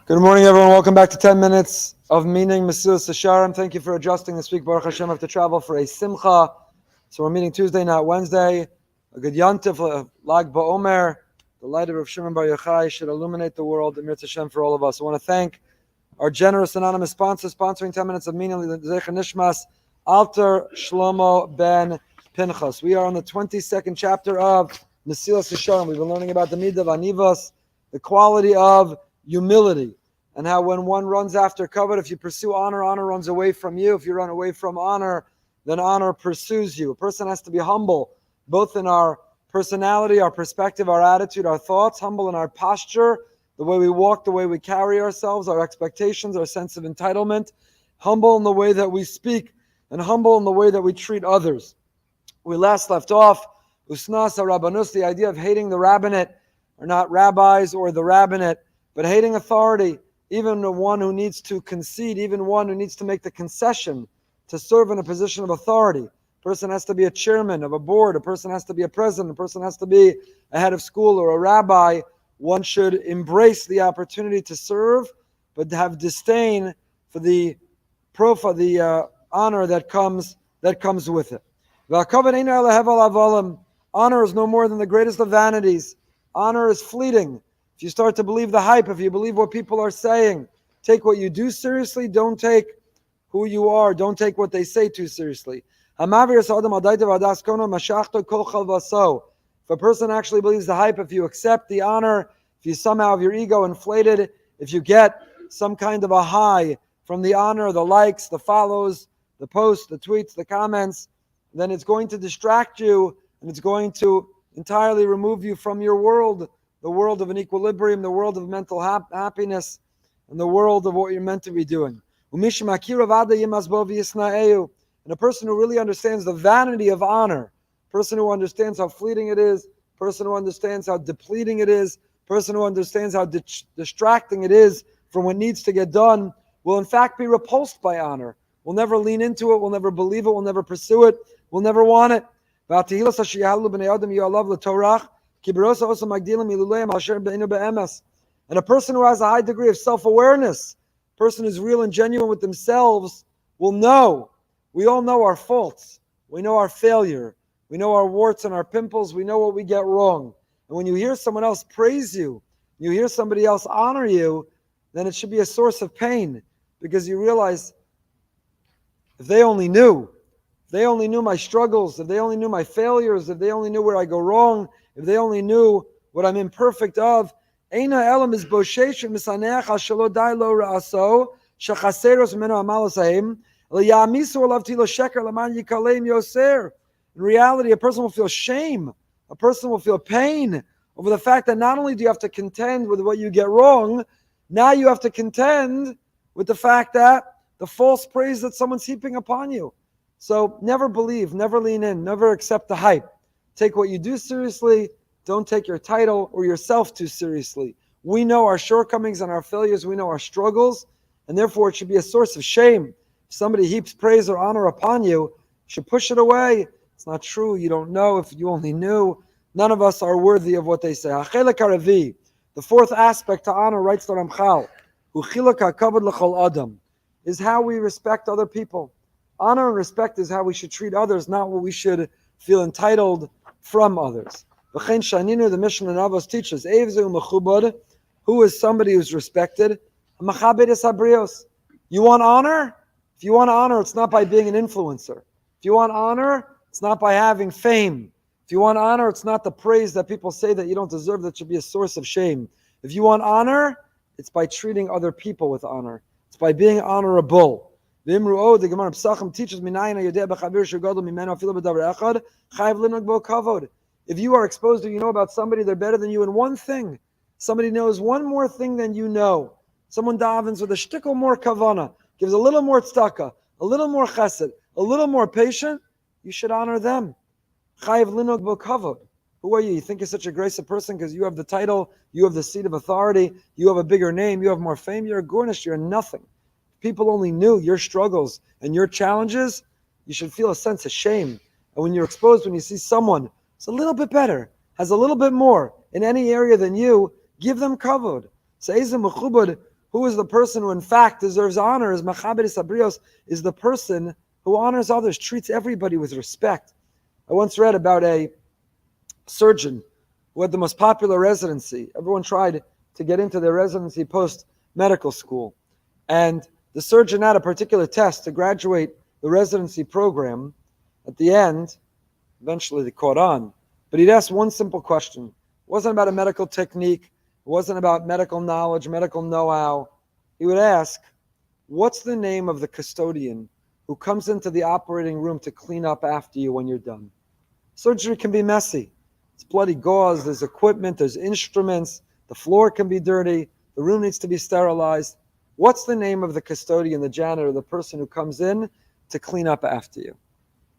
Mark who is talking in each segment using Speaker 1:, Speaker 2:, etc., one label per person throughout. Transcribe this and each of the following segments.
Speaker 1: Good morning, everyone. Welcome back to 10 minutes of meaning, Mesillas Yesharim. Thank you for adjusting this week. Baruch Hashem, I have to travel for a simcha. So we're meeting Tuesday, not Wednesday. A good yantif, Lag BaOmer. The light of Rav Shimon Bar Yochai should illuminate the world. Emir Hashem for all of us. I want to thank our generous anonymous sponsor, sponsoring 10 minutes of meaning, Zecher Nishmas, Alter Shlomo Ben Pinchas. We are on the 22nd chapter of Mesillas Yesharim. We've been learning about the midah of anivos, the quality of humility, and how when one runs after kavod, if you pursue honor, honor runs away from you. If you run away from honor, then honor pursues you. A person has to be humble, both in our personality, our perspective, our attitude, our thoughts, humble in our posture, the way we walk, the way we carry ourselves, our expectations, our sense of entitlement, humble in the way that we speak, and humble in the way that we treat others. We last left off, usnas ha-rabbanus, the idea of hating the rabbinate, or not rabbis or the rabbinate, but hating authority, even the one who needs to concede, even one who needs to make the concession to serve in a position of authority. A person has to be a chairman of a board, a person has to be a president, a person has to be a head of school or a rabbi. One should embrace the opportunity to serve, but have disdain for the honor that comes with it. Honor is no more than the greatest of vanities. Honor is fleeting. If you start to believe the hype, if you believe what people are saying, take what you do seriously, don't take who you are, don't take what they say too seriously. If a person actually believes the hype, if you accept the honor, if you somehow have your ego inflated, if you get some kind of a high from the honor, the likes, the follows, the posts, the tweets, the comments, then it's going to distract you and it's going to entirely remove you from your world, the world of an equilibrium, the world of mental happiness, and the world of what you're meant to be doing. And a person who really understands the vanity of honor, a person who understands how fleeting it is, a person who understands how depleting it is, a person who understands how distracting it is from what needs to get done, will in fact be repulsed by honor. Will never lean into it, will never believe it, will never pursue it, will never want it. And a person who has a high degree of self-awareness, a person who's real and genuine with themselves, will know. We all know our faults. We know our failure. We know our warts and our pimples. We know what we get wrong. And when you hear someone else praise you, you hear somebody else honor you, then it should be a source of pain, because you realize, if they only knew my struggles, if they only knew my failures, if they only knew where I go wrong, if they only knew what I'm imperfect of, Eina elam is bosheshin misaneach shelo dai lo ra'aso shechaseros meno amalosahim liyamisu olav tilo sheker laman yikaleim yoser. In reality, a person will feel shame, a person will feel pain over the fact that not only do you have to contend with what you get wrong, now you have to contend with the fact that the false praise that someone's heaping upon you. So never believe, never lean in, never accept the hype. Take what you do seriously. Don't take your title or yourself too seriously. We know our shortcomings and our failures. We know our struggles. And therefore, it should be a source of shame. If somebody heaps praise or honor upon you, you should push it away. It's not true. You don't know. If you only knew, none of us are worthy of what they say. The fourth aspect to honor, writes the Ramchal, is how we respect other people. Honor and respect is how we should treat others, not what we should feel entitled from others. The Mishnah in Avos teaches, who is somebody who's respected? You want honor? If you want honor, it's not by being an influencer. If you want honor, it's not by having fame. If you want honor, it's not the praise that people say that you don't deserve that should be a source of shame. If you want honor, it's by treating other people with honor. It's by being honorable. The Gemara Psachim teaches, if you are exposed to, you know about somebody, they're better than you in one thing. Somebody knows one more thing than you know. Someone davens with a shtickle more kavana, gives a little more tzedakah, a little more chesed, a little more patient. You should honor them. Chayiv linog bo kavod. Who are you? You think you're such a gracious person because you have the title, you have the seat of authority, you have a bigger name, you have more fame. You're a gornish. You're nothing. If people only knew your struggles and your challenges, you should feel a sense of shame. And when you're exposed, when you see someone who's a little bit better, has a little bit more in any area than you, give them kavod. Who Who is the person who in fact deserves honor? Is Machabedis Abrios, is the person who honors others, treats everybody with respect. I once read about a surgeon who had the most popular residency. Everyone tried to get into their residency post-medical school. And the surgeon had a particular test to graduate the residency program. At the end, eventually they caught on. But he'd ask one simple question. It wasn't about a medical technique. It wasn't about medical knowledge, medical know-how. He would ask, what's the name of the custodian who comes into the operating room to clean up after you when you're done? Surgery can be messy. It's bloody gauze, there's equipment, there's instruments, the floor can be dirty, the room needs to be sterilized. What's the name of the custodian, the janitor, the person who comes in to clean up after you?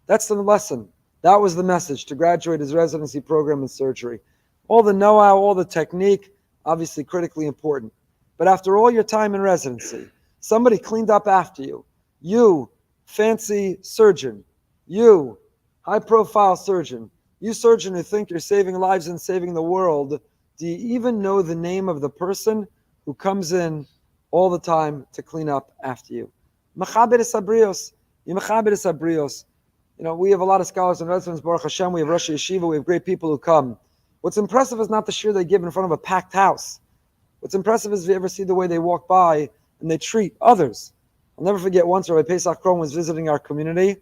Speaker 1: That's the lesson. That was the message to graduate his residency program in surgery. All the know-how, all the technique, obviously critically important. But after all your time in residency, somebody cleaned up after you. You, fancy surgeon. You, high-profile surgeon. You surgeon who think you're saving lives and saving the world. Do you even know the name of the person who comes in all the time to clean up after you? Machabedis Abrios. Machabedis Abrios. We have a lot of scholars and residents, Baruch Hashem, we have Rosh Yeshiva, we have great people who come. What's impressive is not the shir they give in front of a packed house. What's impressive is if you ever see the way they walk by and they treat others. I'll never forget once Rabbi Pesach Kron was visiting our community,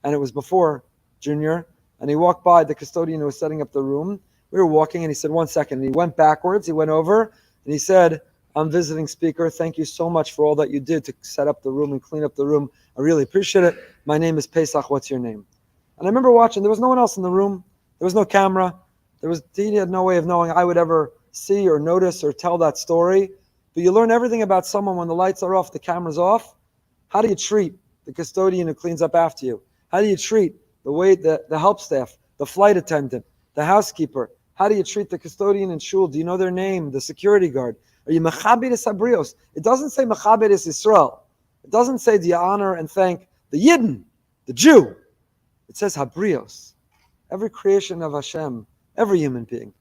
Speaker 1: and it was before Junior, and he walked by the custodian who was setting up the room. We were walking, and he said, 1 second. And he went backwards, he went over, and he said, I'm visiting speaker. Thank you so much for all that you did to set up the room and clean up the room. I really appreciate it. My name is Pesach. What's your name? And I remember watching. There was no one else in the room. There was no camera. He had no way of knowing I would ever see or notice or tell that story. But you learn everything about someone when the lights are off, the camera's off. How do you treat the custodian who cleans up after you? How do you treat the help staff, the flight attendant, the housekeeper? How do you treat the custodian in shul? Do you know their name, the security guard? Are you Machabedis Abrios? It doesn't say Machabedis Yisrael. It doesn't say do you honor and thank the Yidden, the Jew. It says Habrios. Every creation of Hashem, every human being.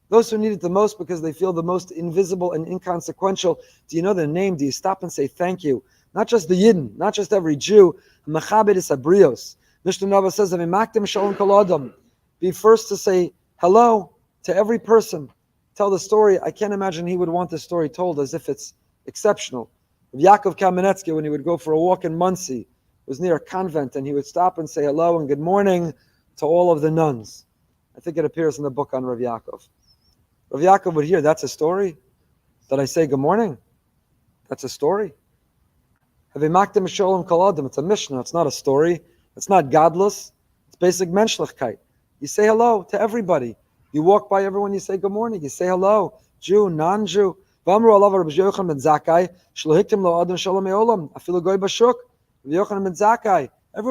Speaker 1: Those who need it the most because they feel the most invisible and inconsequential. Do you know their name? Do you stop and say thank you? Not just the Yidden, not just every Jew. Machabedis Abrios. Mishnah Nava says, "Makdim shalom kol adam." Be first to say hello to every person. Tell the story. I can't imagine he would want the story told as if it's exceptional. Yaakov Kamenetsky, when he would go for a walk in Monsey, was near a convent, and he would stop and say hello and good morning to all of the nuns. I think it appears in the book on Rav Yaakov. Rav Yaakov would hear, that's a story? That I say good morning? That's a story? It's a Mishnah. It's not a story. It's not godless. It's basic menschlichkeit. You say hello to everybody. You walk by everyone, you say good morning. You say hello. Jew, non-Jew. Everyone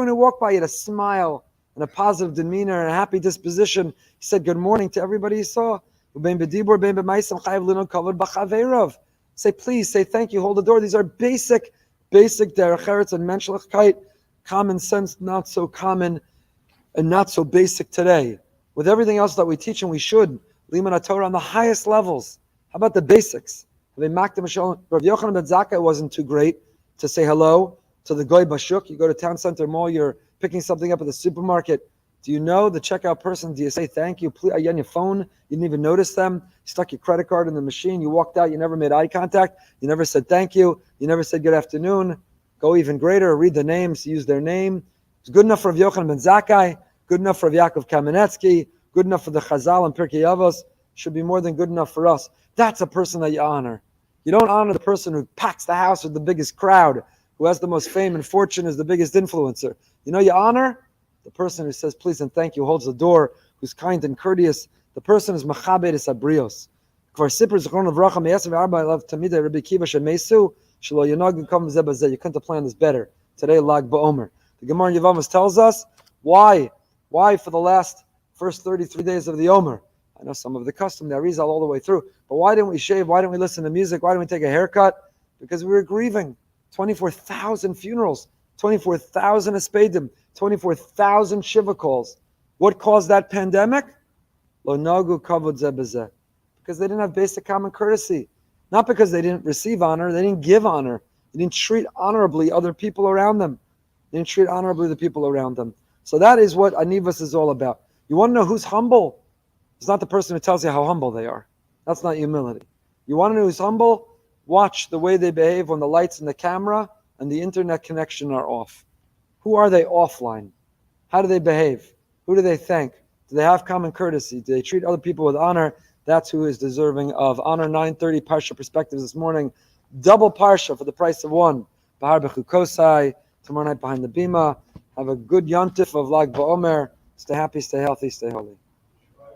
Speaker 1: who walked by, he had a smile and a positive demeanor and a happy disposition. He said good morning to everybody he saw. Say please, say thank you, hold the door. These are basic derech eretz and menschlichkeit, common sense, not so common and not so basic today. With everything else that we teach, and we should, Liman Torah on the highest levels. How about the basics? Rav Yochanan ben Zakkai wasn't too great to say hello to the goy bashuk. You go to town center mall, you're picking something up at the supermarket. Do you know the checkout person? Do you say thank you? Please, are you on your phone? You didn't even notice them. You stuck your credit card in the machine. You walked out. You never made eye contact. You never said thank you. You never said good afternoon. Go even greater. Read the names. Use their name. It's good enough for Rav Yochanan ben Zakkai. Good enough for Yaakov Kamenetsky. Good enough for the Chazal and Pirkei Avos. Should be more than good enough for us. That's a person that you honor. You don't honor the person who packs the house with the biggest crowd, who has the most fame and fortune, is the biggest influencer. You know you honor the person who says please and thank you, holds the door, who's kind and courteous. The person is Machabedis Abrios. You couldn't have planned this better. Today, Lag Ba'omer. The Gemara in Yevamos tells us why for the first 33 days of the Omer. I know some of the custom, the Arizal all the way through. But why didn't we shave? Why didn't we listen to music? Why didn't we take a haircut? Because we were grieving. 24,000 funerals, 24,000 espedim, 24,000 shiva calls. What caused that pandemic? Lo nagu kavod zeh bezeh. Because they didn't have basic common courtesy. Not because they didn't receive honor, they didn't give honor. They didn't treat honorably other people around them. They didn't treat honorably the people around them. So that is what anivas is all about. You want to know who's humble? It's not the person who tells you how humble they are. That's not humility. You want to know who's humble? Watch the way they behave when the lights and the camera and the internet connection are off. Who are they offline? How do they behave? Who do they thank? Do they have common courtesy? Do they treat other people with honor? That's who is deserving of honor. 9:30 Parsha Perspectives this morning. Double Parsha for the price of one. Bahar Bechukosai. Tomorrow night behind the Bima. Have a good Yontif of Lag BaOmer. Stay happy, stay healthy, stay holy.